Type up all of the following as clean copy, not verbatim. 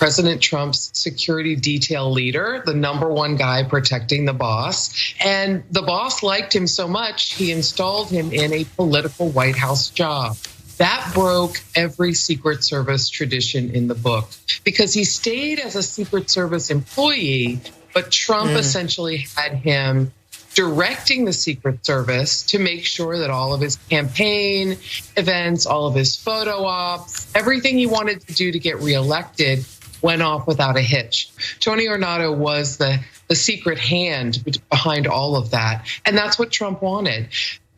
President Trump's security detail leader, the #1 guy protecting the boss. And the boss liked him so much, he installed him in a political White House job. That broke every Secret Service tradition in the book because he stayed as a Secret Service employee, but Trump essentially had him directing the Secret Service to make sure that all of his campaign events, all of his photo ops, everything he wanted to do to get reelected went off without a hitch. Tony Ornato was the secret hand behind all of that. And that's what Trump wanted.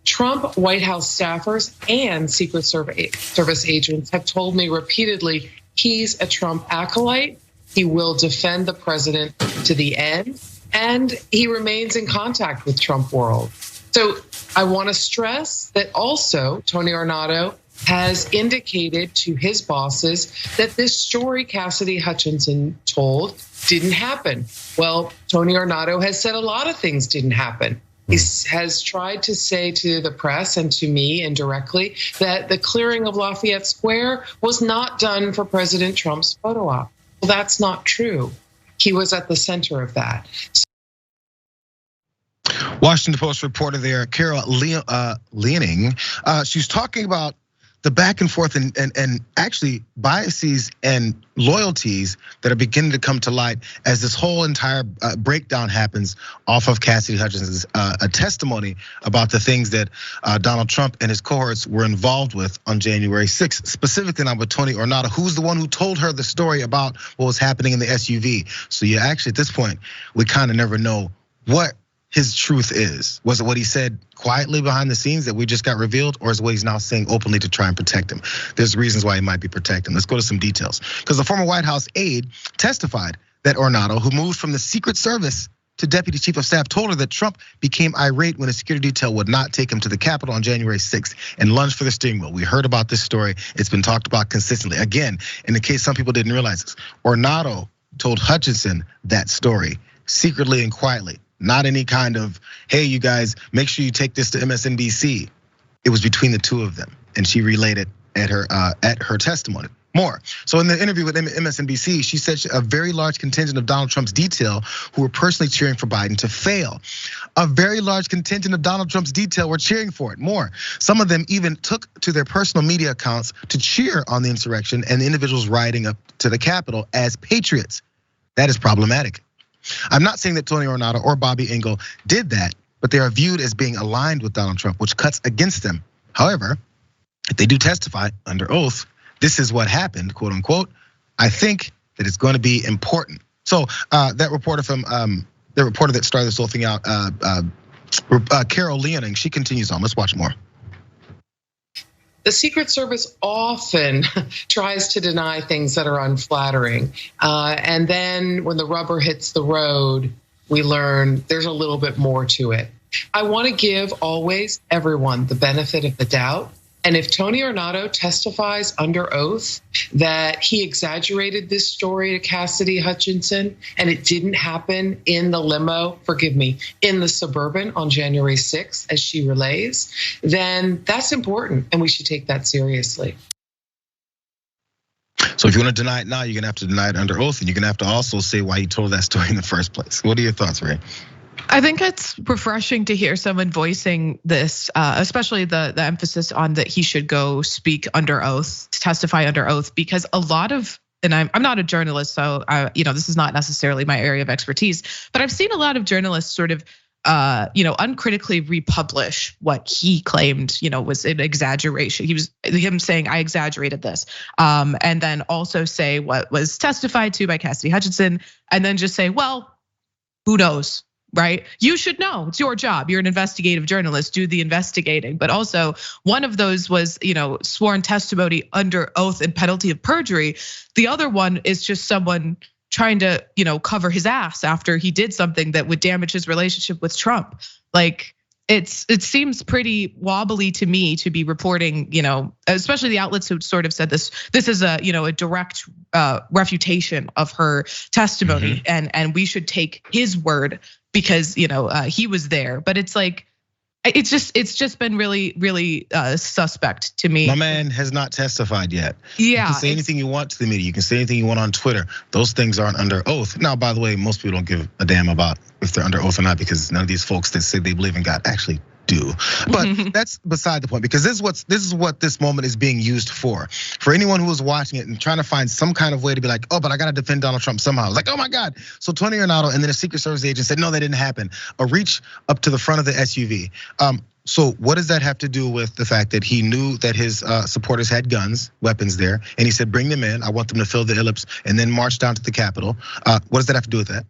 Trump White House staffers and Secret Service agents have told me repeatedly he's a Trump acolyte. He will defend the president to the end, and he remains in contact with Trump world. So I want to stress that also Tony Ornato has indicated to his bosses that this story Cassidy Hutchinson told didn't happen. Well, Tony Ornato has said a lot of things didn't happen. He has tried to say to the press and to me indirectly that the clearing of Lafayette Square was not done for President Trump's photo op. Well, that's not true. He was at the center of that. Washington Post reporter there, Carol Leoning, she's talking about the back and forth and actually biases and loyalties that are beginning to come to light as this whole entire breakdown happens off of Cassidy Hutchinson's a testimony about the things that Donald Trump and his cohorts were involved with on January 6th, specifically now with Tony Ornato, who's the one who told her the story about what was happening in the SUV. So yeah, actually at this point, we kind of never know what his truth is. Was it what he said quietly behind the scenes that we just got revealed, or is it what he's now saying openly to try and protect him? There's reasons why he might be protecting. Let's go to some details. Because the former White House aide testified that Ornato, who moved from the Secret Service to Deputy Chief of Staff, told her that Trump became irate when a security detail would not take him to the Capitol on January 6th and lunged for the steering wheel. We heard about this story. It's been talked about consistently. Again, in the case some people didn't realize this, Ornato told Hutchinson that story secretly and quietly. Not any kind of, hey, you guys, make sure you take this to MSNBC. It was between the two of them, and she relayed it at her testimony. More. So in the interview with MSNBC, she said a very large contingent of Donald Trump's detail who were personally cheering for Biden to fail. A very large contingent of Donald Trump's detail were cheering for it. More. Some of them even took to their personal media accounts to cheer on the insurrection and the individuals riding up to the Capitol as patriots. That is problematic. I'm not saying that Tony Ornato or Bobby Engel did that, but they are viewed as being aligned with Donald Trump, which cuts against them. However, if they do testify under oath, this is what happened, quote unquote, I think that it's going to be important. So that reporter from the reporter that started this whole thing out, Carol Leoning, she continues on. Let's watch more. The Secret Service often tries to deny things that are unflattering. And then when the rubber hits the road, we learn there's a little bit more to it. I want to give always everyone the benefit of the doubt. And if Tony Ornato testifies under oath that he exaggerated this story to Cassidy Hutchinson and it didn't happen in the limo, forgive me, in the Suburban on January 6th as she relays, then that's important and we should take that seriously. So if you want to deny it now, you're gonna have to deny it under oath, and you're gonna have to also say why you told that story in the first place. What are your thoughts, Ray? I think it's refreshing to hear someone voicing this, especially the emphasis on that he should go speak under oath, testify under oath, because a lot of, and I'm not a journalist, so this is not necessarily my area of expertise, but I've seen a lot of journalists sort of, uncritically republish what he claimed, was an exaggeration. Him saying, I exaggerated this. And then also say what was testified to by Cassidy Hutchinson, and then just say, well, who knows? Right? You should know, it's your job. You're an investigative journalist, do the investigating. But also one of those was, sworn testimony under oath and penalty of perjury. The other one is just someone trying to, cover his ass after he did something that would damage his relationship with Trump. Like it seems pretty wobbly to me to be reporting, especially the outlets who sort of said this is a direct refutation of her testimony, and we should take his word because he was there. But it's like, It's just been really suspect to me. My man has not testified yet. Yeah, you can say anything you want to the media. You can say anything you want on Twitter. Those things aren't under oath. Now, by the way, most people don't give a damn about if they're under oath or not, because none of these folks that say they believe in God actually do. But that's beside the point, because this is what this moment is being used for. For anyone who was watching it and trying to find some kind of way to be like, oh, but I gotta defend Donald Trump somehow. It's like, oh my God. So Tony Renato and then a Secret Service agent said, no, that didn't happen. A reach up to the front of the SUV. So what does that have to do with the fact that he knew that his supporters had guns, weapons there, and he said, bring them in. I want them to fill the ellipse and then march down to the Capitol. What does that have to do with that?